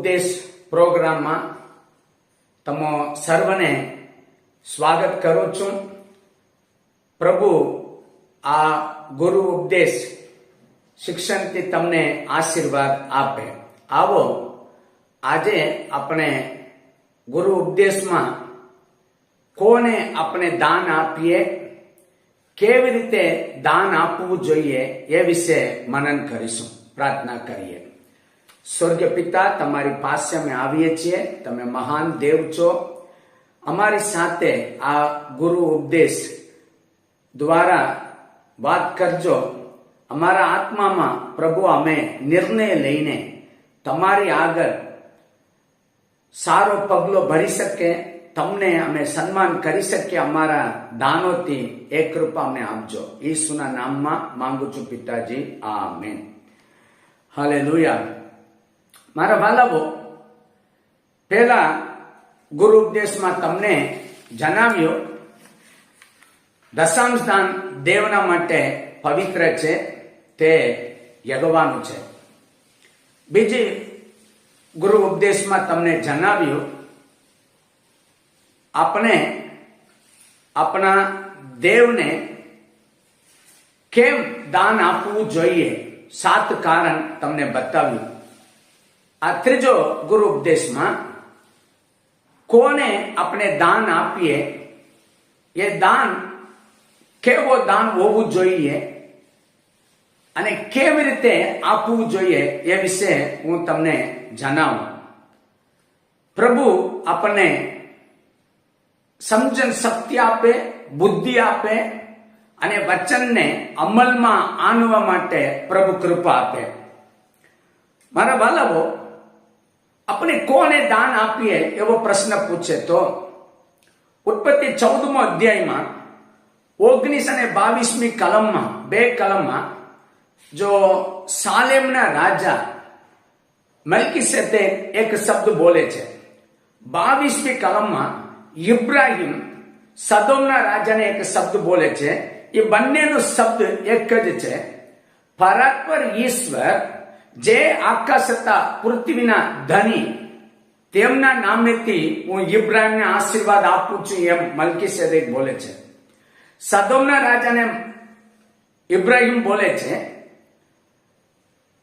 ઉપદેશ પ્રોગ્રામમાં તમો સર્વને સ્વાગત કરું છું. પ્રભુ આ ગુરુ ઉપદેશ શિક્ષણથી તમને આશીર્વાદ આપે. આવો આજે આપણે ગુરુ ઉપદેશમાં કોને આપણે દાન આપીએ, કેવી રીતે દાન આપવું જોઈએ એ વિશે મનન કરીશું. પ્રાર્થના કરીએ. સ્વર્ગીય પિતા, તમારી પાસે અમે આવીએ છીએ. તમે મહાન દેવ છો. અમારી સાથે આ ગુરુ ઉપદેશ દ્વારા વાત કરજો. અમારા આત્મામાં પ્રભુ અમે નિર્ણય લઈને તમારી આગળ સારો પગલો ભરી શકે, તમને અમે સન્માન કરી શકીએ. અમારા દાનોથી એ કૃપા અમને આપજો. ઈસુના નામમાં માંગુ છું પિતાજી, આમેન. હાલેલુયા. મારા વાલાઓ, પહેલા ગુરુ ઉપદેશમાં તમને જણાવ્યું દશાંશ દાન દેવના માટે પવિત્ર છે, તે યગવાનું છે. બીજી ગુરુ ઉપદેશમાં તમને જણાવ્યું આપણે આપણા દેવને કેમ દાન આપવું જોઈએ, 7 કારણ તમને બતાવ્યું. આ ત્રીજો ગુરુ ઉપદેશમાં કોને આપણે દાન આપીએ, એ દાન કેવો દાન હોવું જોઈએ અને કેવી રીતે આપવું જોઈએ એ વિશે હું તમને જણાવું. પ્રભુ આપણને સમજણ શક્તિ આપે, બુદ્ધિ આપે અને વચનને અમલમાં આનવા માટે પ્રભુ કૃપા આપે. મારા બાળકો, આપણે કોને દાન આપીએ એવો પ્રશ્ન પૂછે તો ઉત્પત્તિ 14મો અધ્યાયમાં 19 અને 22મી કલમમાં 2 કલમમાં જો સાલેમના રાજા મલ્કીસેદેક એક શબ્દ બોલે છે. 22મી કલમમાં ઇબ્રાહિમ સદોમના રાજાને એક શબ્દ બોલે છે. એ બંનેનો શબ્દ એક જ છે. પરાત્પર ઈશ્વર જે આકાશ તથા પૃથ્વીના ધની, તેમના નામેથી હું ઇબ્રાહિમને આશીર્વાદ આપું છું, એમ મલ્કીસેદેક બોલે છે. સદોમના રાજાને ઇબ્રાહિમ બોલે છે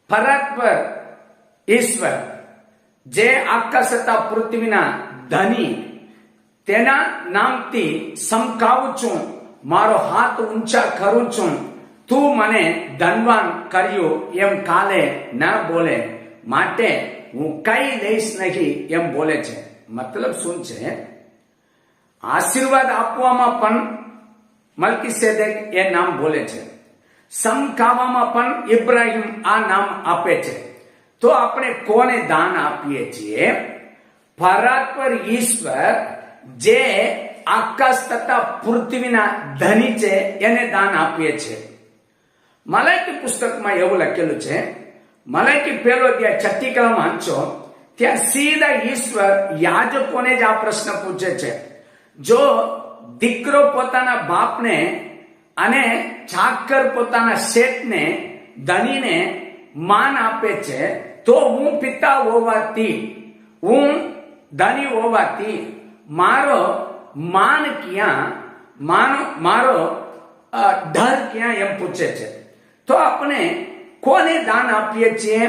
પરાત્પર ઈશ્વર જે આકાશ તથા પૃથ્વીના ધની, તેના નામથી સમકાવું છું, મારો હાથ ઊંચા કરું છું, તું મને ધનવાન કર્યો એમ કાલે ન બોલે, માટે હું કઈ લઈશ નહીં એમ બોલે છે. મતલબ શું છે? આશીર્વાદ આપવામાં પણ મલ્કીસેદેક એ નામ બોલે છે, સમકાવવામાં પણ ઇબ્રાહિમ આ નામ આપે છે. તો આપણે કોને દાન આપીએ છીએ? પરાત્પર ઈશ્વર જે આકાશ તથા પૃથ્વીના ધની છે, એને દાન આપીએ છીએ. મલાકી પુસ્તકમાં એવું લખેલું છે, મલાકી 1 અધ્યાય 6ઠી કલમ વાંચો, ત્યાં સીધા ઈશ્વર યાજકોને જ આ પ્રશ્ન પૂછે છે. જો દીકરો પોતાના બાપને અને ચાકર પોતાના શેઠને, ધનીને માન આપે છે, તો હું પિતા હોવાથી, હું ધની હોવાથી મારો માન ક્યાં, મારો ડર ક્યાં, એમ પૂછે છે. તો આપણે કોને દાન આપીએ છીએ?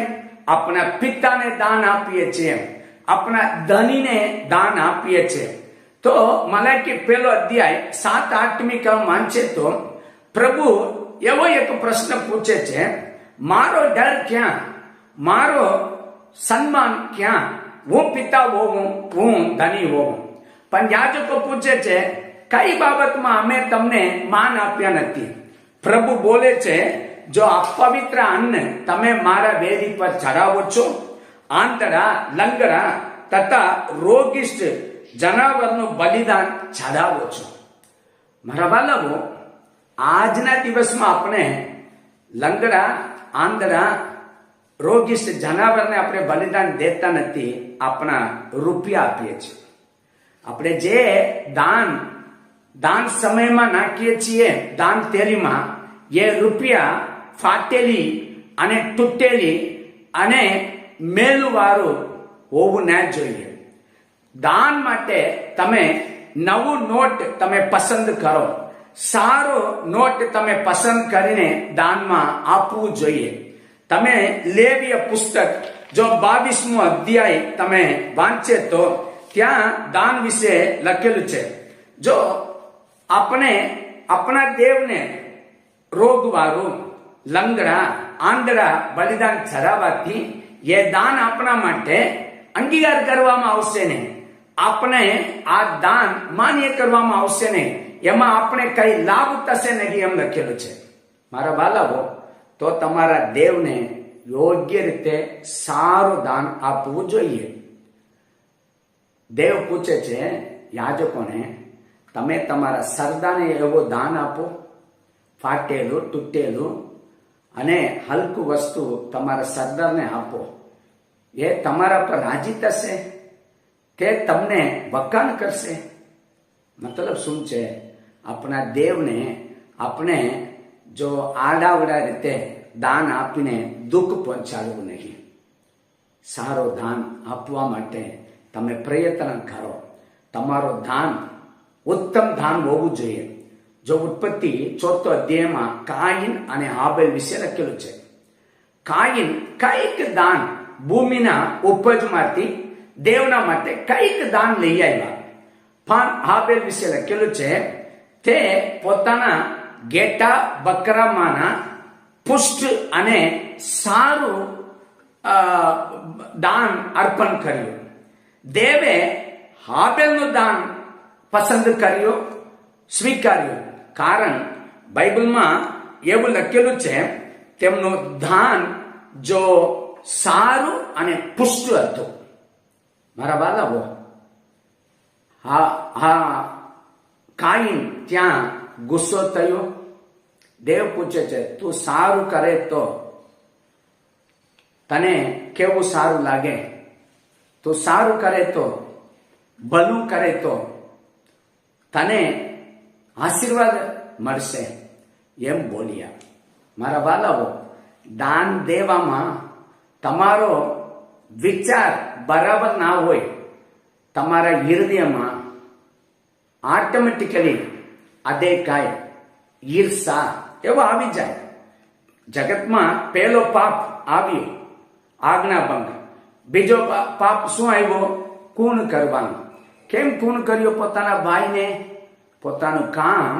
આપણા પિતાને દાન આપીએ છીએ, આપણા ધનીને દાન આપીએ છીએ. તો મલાકી 1 અધ્યાય 7-8મી કલમ વાંચે તો પ્રભુ એવો એક પ્રશ્ન પૂછે છે, મારો ડર ક્યાં, મારો સન્માન ક્યાં? હું પિતા હોઉં, હું ધની હોઉં. પણ યાજકો પૂછે છે, કઈ બાબતમાં અમે તમને માન આપ્યા નથી? પ્રભુ બોલે છે, જો અપવિત્ર અન્ન તમે મારા વેદી પર ચડાવો છો, આંતરા, લંગડા તથા રોગિષ્ટ જનાવરનું બલિદાન ચડાવો છો. મારા બાળકો, આજના દિવસમાં આપણે લંગડા, આંધળા, રોગિષ્ટ જનાવરને આપણે બલિદાન દેતા નથી, આપણા રૂપિયા આપીએ છીએ. આપણે જે દાન સમયમાં નાખીએ છીએ દાન થેલીમાં, એ રૂપિયા ફાટેલી અને તૂટેલી અને મેલવાળું હોવું ના જોઈએ. દાન માટે તમે નવું નોટ તમે પસંદ કરો, સારો નોટ તમે પસંદ કરીને દાનમાં આપવું જોઈએ. તમે લેવીય પુસ્તક જો 22મો અધ્યાય તમે વાંચે તો ત્યાં દાન વિશે લખેલું છે. જો આપણે આપણા દેવને રોગવાળું, લંગડા, આંધળા બલિદાન ચડાવવાથી એ દાન આપણા માટે અંગીકાર કરવામાં આવશે નહીં. આપણે આ દાન માન્ય કરવામાં આવશે નહીં. એમાં આપણે કઈ લાભ થશે નહીં એમ લખેલું છે. મારા બાળકો, તો તમારા દેવને યોગ્ય રીતે સારું દાન આપવું જોઈએ. દેવ પૂછે છે યાજકોને, તમે તમારા સરદાને એવો દાન આપો, ફાટેલું, તૂટેલું અને હલકું વસ્તુ તમારા સરદારને આપો. એ તમારા પર રાજી થશે કે તમને વખાણ કરશે? મતલબ શું છે? આપણા દેવને આપણે જો આડાવડા રીતે દાન આપીને દુઃખ પહોંચાડવું નહીં. સારો દાન આપવા માટે તમે પ્રયત્ન કરો. તમારો દાન ઉત્તમ દાન હોવું જોઈએ. જો ઉત્પત્તિ 4 અધ્યાયમાં કાઈન અને હાબેલ વિશે લખેલું છે. કાઈન કઈક દાન ભૂમિના ઉપજમાંથી દેવના માટે કઈક દાન લઈ આવ્યા. પણ હાબેલ વિશે લખેલું છે તે પોતાના ઘેટા બકરામાંના પુષ્ટ અને સારું દાન અર્પણ કર્યું. દેવે હાબેલનું દાન પસંદ કર્યું, સ્વીકાર્યું. કારણ બાઇબલમાં એવું લખેલું છે તેમનું દાન જો સારું અને પુષ્ટ હતું. મારા બાળકો, કાઈન ત્યાં ગુસ્સો થયો. દેવ પૂછે છે, તું સારું કરે તો તને કેવું સારું લાગે? તું સારું કરે તો, ભલું કરે તો તને આશીર્વાદ મળશે એમ બોલ્યા. મારા બાળકો, દાન દેવામાં તમારો વિચાર બરાબર ના હોય, તમારા હૃદયમાં ઓટોમેટિકલી અદેખાય, ઈર્ષા એવો આવી જાય. જગતમાં પહેલો પાપ આવ્યો આજ્ઞાભંગ. બીજો પાપ શું આવ્યો? ખૂન કરવાનું. કેમ ખૂન કર્યો? પોતાના ભાઈને. પોતાનું કામ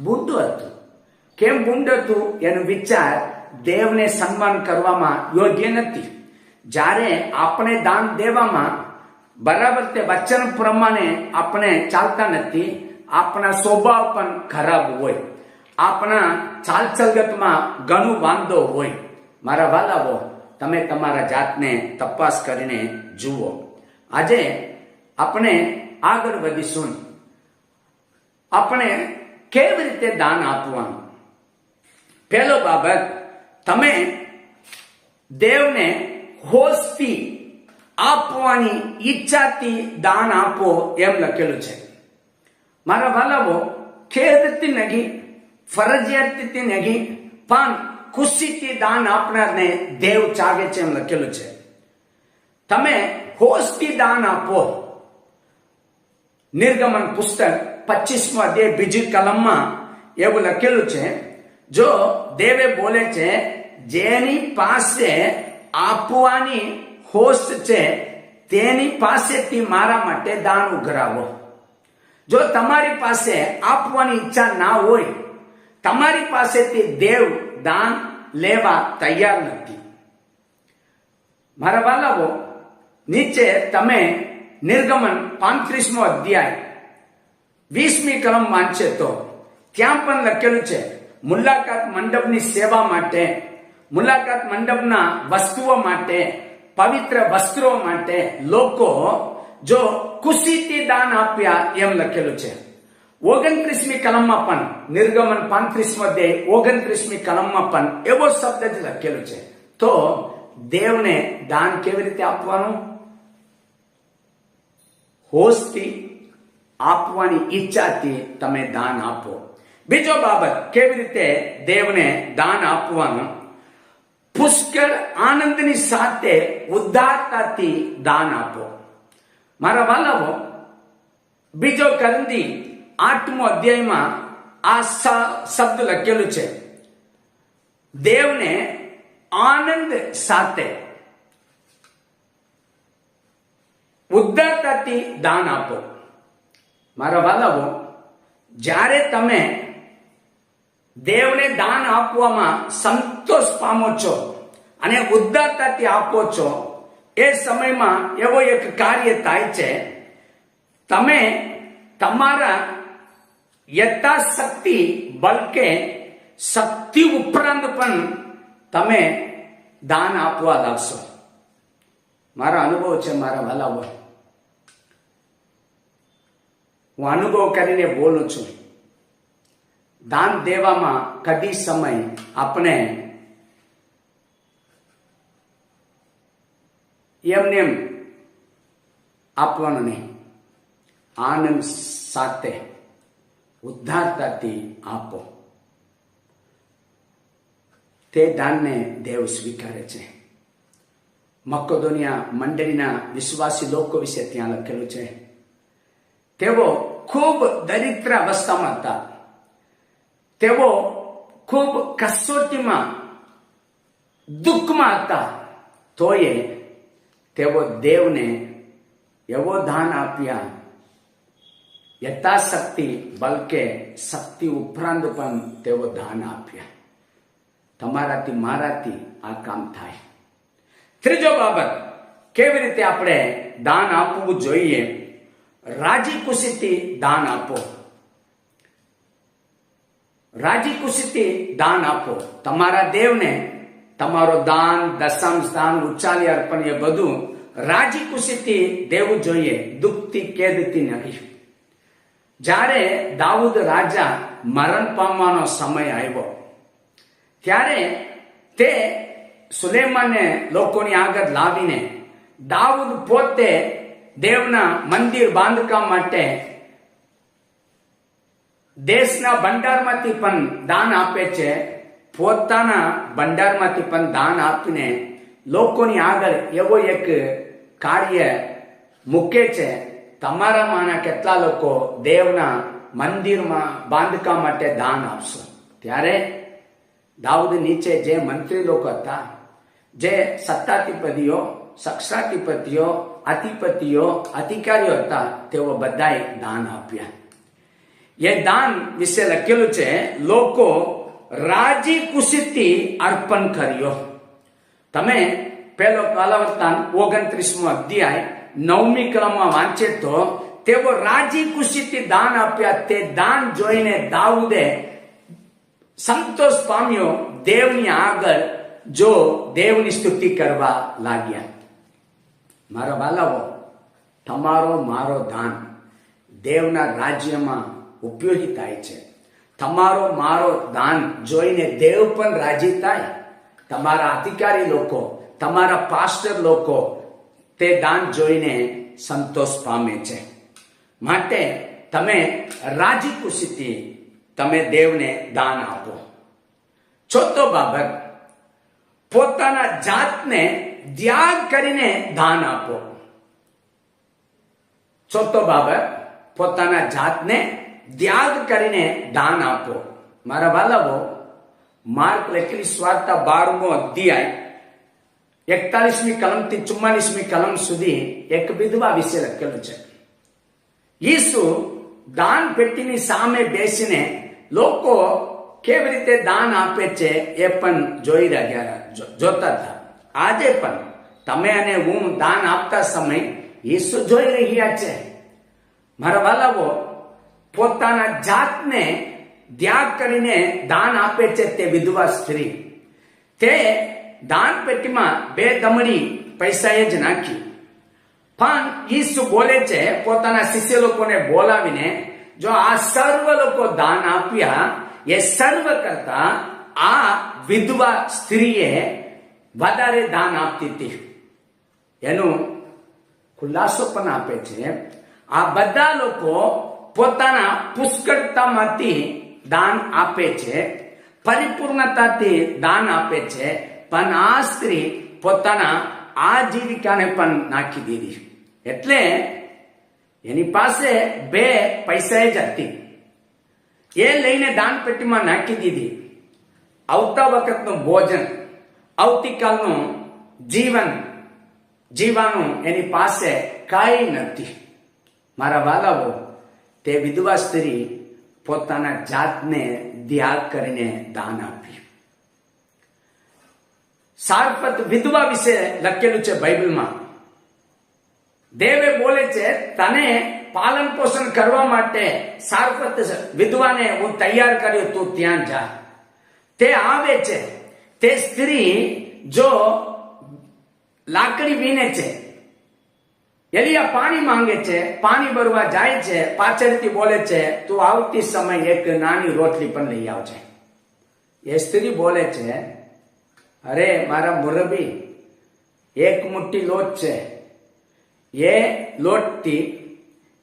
બુંડું હતું. કેમ બુંડ હતું? એનો વિચાર દેવને સન્માન કરવામાં યોગ્ય નથી. જ્યારે આપણે દાન દેવામાં બરાબર તે વચન પ્રમાણે આપણે ચાલતા નથી, આપણા સ્વભાવ પણ ખરાબ હોય, આપણા ચાલચલગતમાં ઘણું વાંધો હોય. મારા વાલાઓ, તમે તમારા જાતને તપાસ કરીને જુઓ. આજે આપણે આગળ વધીશું. આપણે કેવી રીતે દાન આપવાનું? પહેલો બાબત, તમે દેવને હોશથી આપવાની ઈચ્છાથી દાન આપો એમ લખેલું છે. મારા વાલાઓ, ખેદથી નહીં, ફરજિયાતથી નહીં, પણ ખુશીથી દાન આપનારને દેવ ચાગે છે એમ લખેલું છે. તમે હોશથી દાન આપો. નિર્ગમન પુસ્તક 25મો અધ્યાય 2જી કલમમાં એવું લખેલું છે, જો દેવે બોલે છે જેની પાસે આપવાની હોશ છે તેની પાસેથી મારા માટે દાન ઉઘરાવો. જો તમારી પાસે આપવાની ઈચ્છા ના હોય, તમારી પાસેથી દેવ દાન લેવા તૈયાર નથી. મારા બાળકો, નીચે તમે નિર્ગમન 35મો અધ્યાય 20મી કલમ વાંચે તો ત્યાં પણ લખેલું છે, મુલાકાત મંડપની સેવા માટે, મુલાકાત મંડપના વસ્તુઓ માટે, પવિત્ર વસ્ત્રો માટે લોકો જો ખુશીથી દાન આપ્યા એમ લખેલું છે. 29મી કલમમાં પણ નિર્ગમન 35મો અધ્યાય 29મી કલમમાં પણ એવો શબ્દ જ લખેલો છે. તો દેવને દાન કેવી રીતે આપવાનું? હોશથી, આપવાની ઈચ્છાથી તમે દાન આપો. બીજો બાબત, કેવી રીતે દેવને દાન આપવાનું? પુષ્કળ આનંદની સાથે ઉદારતાથી દાન આપો. મારા વાલાઓ, બીજો કરંદી 8મો અધ્યાયમાં આ શબ્દ લખેલું છે, દેવને આનંદ સાથે ઉદારતાથી દાન આપો. મારા વાલાઓ, જ્યારે તમે દેવને દાન આપવામાં સંતોષ પામો છો અને ઉદારતાથી આપો છો, એ સમયમાં એવો એક કાર્ય થાય છે, તમે તમારા યથાશક્તિ બલકે શક્તિ ઉપરાંત પણ તમે દાન આપવા લાગશો. મારા અનુભવ છે મારા વાલાઓ, હું અનુભવ કરીને બોલું છું. દાન દેવામાં કદી સમય આપણે એમને આપવાનું નહીં. આનંદ સાથે ઉદારતાથી આપો. તે દાનને દેવ સ્વીકારે છે. મકેદોનિયા મંડળીના વિશ્વાસી લોકો વિશે ત્યાં લખેલું છે, તેઓ ખૂબ દરિદ્ર અવસ્થામાં હતા. તેઓ ખૂબ કસોટીમાં, દુઃખમાં હતા. તોય તેઓ દેવને એવો દાન આપ્યા, યથાશક્તિ બલકે શક્તિ ઉપરાંત પણ તેઓ દાન આપ્યા. તમારાથી મારાથી આ કામ થાય. ત્રીજો બાબત, કેવી રીતે આપણે દાન આપવું જોઈએ? રાજી ખુશીથી દાન આપો. રાજી ખુશીથી દાન આપો. તમારા દેવને તમારો દાન, દશાંશ દાન, ઉચ્ચાલી અર્પણ એ બધું રાજી ખુશીથી દેવું જોઈએ, દુઃખથી કેદથી નહીં. જ્યારે દાઉદ રાજા મરણ પામવાનો સમય આવ્યો, ત્યારે તે સુલેમાનને લોકોની આગળ લાવીને દાઉદ પોતે દેવના મંદિર બાંધકામ માટે દેશના ભંડારમાંથી પણ દાન આપે છે. પોતાના ભંડારમાંથી પણ દાન આપીને લોકોની આગળ એવો એક કાર્ય મૂકે છે, તમારામાંના કેટલા લોકો દેવના મંદિરમાં બાંધકામ માટે દાન આપશો? ત્યારે દાઉદ નીચે જે મંત્રી લોકો હતા, જે સત્તાધિપતિઓ, સક્ષાધિપતિઓ, અધિપતિઓ, અધિકારીઓ હતા, તેઓ બધાએ દાન આપ્યા. એ દાન વિશે લખેલું છે, લોકો રાજી ખુશીથી અર્પણ કર્યો. તમે પહેલો કાલાવર્તાન 29મો અધ્યાય 9મી કલમમાં વાંચે તો તેઓ રાજી ખુશીથી દાન આપ્યા. તે દાન જોઈને દાઉદે સંતોષ પામ્યો. દેવની આગળ જો દેવની સ્તુતિ કરવા લાગ્યા. મારા વાલાઓ, તમારો મારો દાન દેવના રાજ્યમાં ઉપયોગી થાય છે. તમારો મારો દાન જોઈને દેવ પણ રાજી થાય. તમારા અધિકારી લોકો, તમારા પાસ્ટર લોકો તે દાન જોઈને સંતોષ પામે છે. માટે તમે રાજી ખુશીથી તમે દેવને દાન આપો. ચોથો બાબત, પોતાના જાતને ત્યાગ કરીને દાન આપો. ચોથો બાબત, પોતાના જાતને ત્યાગ કરીને દાન આપો. મારા વાલાઓ, માર્ક લખેલી સ્વાર્થા 12મો અધ્યાય 41મી કલમથી 44મી કલમ સુધી એક વિધવા વિશે લખેલું છે. ઈસુ દાન પેટીની સામે બેસીને લોકો કેવી રીતે દાન આપે છે એ પણ જોતા હતા. આજે પણ તમે અને હું દાન આપતા સમય ઈસુ જોઈ રહ્યા છે. મારા વાલાઓ, પોતાના જાતને ત્યાગ કરીને દાન આપે છે તે વિધવા સ્ત્રી. તે દાન પેટીમાં 2 દમડી પૈસા જ નાખી. પણ ઈસુ બોલે છે, પોતાના શિષ્ય લોકોને બોલાવીને, જો આ સર્વ લોકો દાન આપ્યા, એ સર્વ કરતા આ વિધવા સ્ત્રીએ વધારે દાન આપતી હતી. એનું ખુલાસો પણ આપે છે. આ બધા લોકો પોતાના પુષ્કળતામાંથી દાન આપે છે, પરિપૂર્ણતાથી દાન આપે છે, પણ આ સ્ત્રી પોતાના આજીવિકાને પણ નાખી દીધી. એટલે એની પાસે 2 પૈસા જ હતી, એ લઈને દાન પેટીમાં નાખી દીધી. આવતા વખતનું ભોજન, આવતીકાલનું જીવન જીવવાનું એની પાસે કાંઈ નથી. મારા વાલાઓ, તે વિધવા સ્ત્રી પોતાના જાતને ત્યાગ કરીને દાન આપ્યું. સારપત વિધવા વિશે લખેલું છે બાઇબલમાં. દેવે બોલે છે, તને પાલન પોષણ કરવા માટે સારપત વિધવાને હું તૈયાર કર્યો, તું ત્યાં જા. તે આવે છે. તે સ્ત્રી જો લાકડી વીણે છે, એલિયા પાણી માંગે છે, પાણી ભરવા જાય છે, પાછળથી બોલે છે, તું આવતી સમય એક નાની રોટલી પણ લઈ આવજે. એ સ્ત્રી બોલે છે, અરે મારા મુરબી, 1 મુઠ્ઠી લોટ છે, એ લોટથી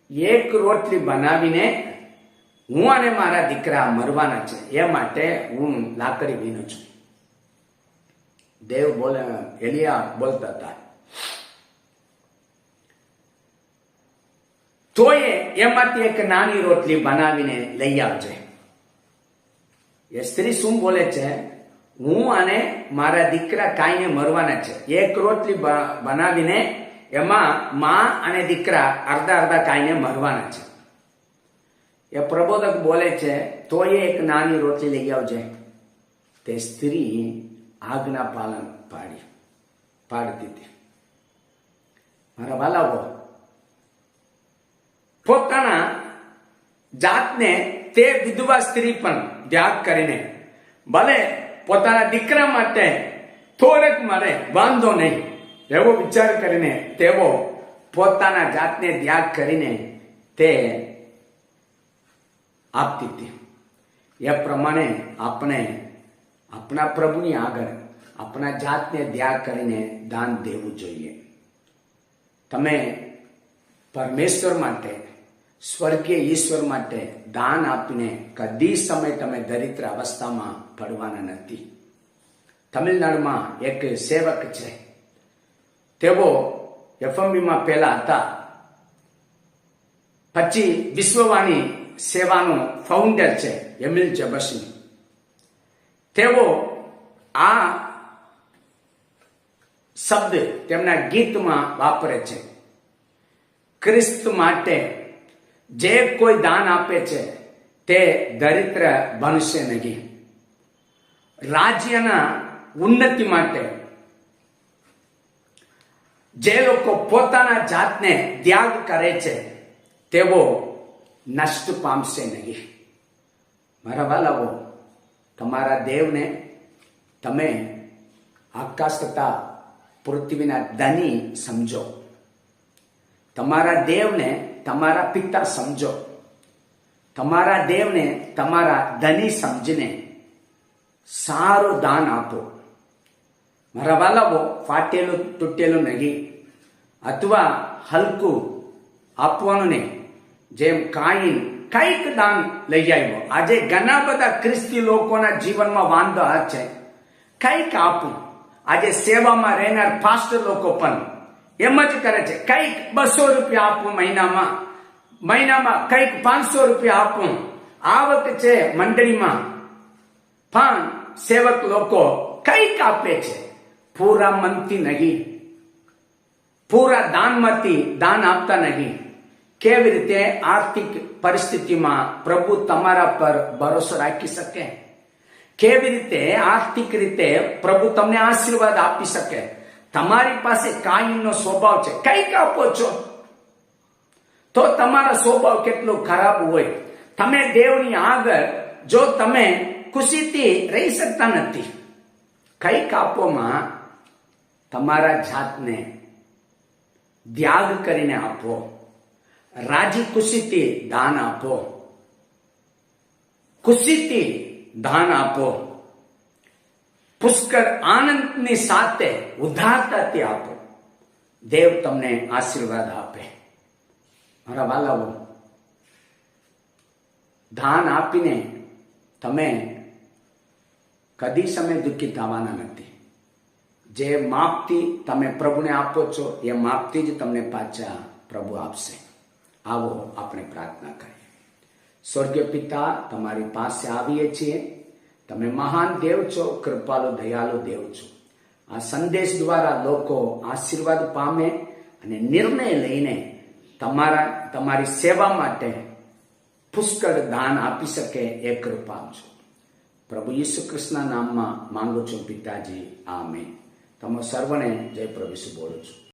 1 રોટલી બનાવીને હું અને મારા દીકરા મરવાના છે, એ માટે હું લાકડી વીણું છું. દેવ બોલે, એલિયા બોલતા હતા, તોય એમાંથી એક નાની રોટલી બનાવીને લઈ આવજે. એ સ્ત્રી શું બોલે છે, હું અને મારા દીકરા કાંઈને મરવાના છે, 1 રોટલી બનાવીને એમાં માં અને દીકરા અડધા કાંઈને મરવાના છે. એ પ્રબોધક બોલે છે, તોય એક નાની રોટલી લઈ આવજે. તે સ્ત્રી આજ્ઞા પાલન પાડતી હતી. મારા વાલાઓ, પોતાના જાતને તે વિધવા સ્ત્રી પણ ત્યાગ કરીને, ભલે પોતાના દીકરા માટે થોડેક મળે વાંધો નહીં એવો વિચાર કરીને તેઓ પોતાના જાતને ત્યાગ કરીને તે આપતી હતી. એ પ્રમાણે આપણે આપણા પ્રભુની આગળ આપણા જાતને ત્યાગ કરીને દાન દેવું જોઈએ. તમે પરમેશ્વર માટે, સ્વર્ગીય ઈશ્વર માટે દાન આપીને કદી સમય તમે દરિદ્ર અવસ્થામાં પડવાના નથી. તમિલનાડુમાં એક સેવક છે, તેઓ એફએમબીમાં પહેલા હતા, પછી વિશ્વવાણી સેવાનું ફાઉન્ડર છે એમિલ જબસની. તેઓ આ શબ્દ તેમના ગીતમાં વાપરે છે, ખ્રિસ્ત માટે જે કોઈ દાન આપે છે તે દરિદ્ર બનશે નહીં. રાજ્યના ઉન્નતિ માટે જે લોકો પોતાના જાતને ત્યાગ કરે છે તેઓ નષ્ટ પામશે નહીં. મારા વાલાઓ, તમારા દેવને તમે આકાશ તથા પૃથ્વીના ધની સમજો. તમારા દેવને તમારા પિતા સમજો. તમારા દેવને તમારા ધની સમજીને સારું દાન આપો. મારા વાલાઓ, ફાટેલું તૂટેલું નહીં અથવા હલકું આપવાનું નહીં. જેમ કાઈન કઈક દાન લઈ આવ્યો. આજે ઘણા બધા ખ્રિસ્તી લોકોના જીવનમાં વાંધો આ છે, કઈક આપું. આજે સેવામાં રહેનાર ફાસ્ટર લોકો પણ એમ જ કરે છે, કઈક 200 રૂપિયા આપું મહિનામાં કઈક 500 રૂપિયા આપું. આવક છે મંડળીમાં, પણ સેવક લોકો કઈક આપે છે, પૂરા મનથી નહીં, પૂરા દાનમાંથી દાન આપતા નહીં. કેવી રીતે આર્થિક પરિસ્થિતિમાં પ્રભુ તમારા પર ભરોસો રાખી શકે? કેવી રીતે આર્થિક રીતે પ્રભુ તમને આશીર્વાદ આપી શકે? તમારી પાસે કાયમનો સ્વભાવ છે, કઈક આપો છો તો તમારો સ્વભાવ કેટલો ખરાબ હોય. તમે દેવની આગળ જો તમે ખુશીથી રહી શકતા નથી, કઈક આપોમાં તમારા જાતને ત્યાગ કરીને આપો. રાજી ખુશીથી દાન આપો, ખુશીથી દાન આપો, પુષ્કળ આનંદની સાથે ઉદારતાથી આપો. દેવ તમને આશીર્વાદ આપે. મારા વાલાઓ, દાન આપીને તમે કદી સમય દુઃખી થવાના નથી. જે માપથી તમે પ્રભુને આપો છો એ માપથી જ તમને પાછા પ્રભુ આપશે. આવો આપણે પ્રાર્થના કરીએ. સ્વર્ગીય પિતા, તમારી પાસે આવીએ છીએ. તમે મહાન દેવ છો, કૃપાળુ દયાળુ દેવ છો. આ સંદેશ દ્વારા લોકો આશીર્વાદ પામે અને નિર્ણય લઈને તમારી સેવા માટે પુષ્કળ દાન આપી શકે એ કૃપા આપજો. પ્રભુ ઈસુ ખ્રિસ્તના નામમાં માંગુ છું પિતાજી, આમેન. તમે સર્વને જય પ્રભુ ઈસુ બોલું છું.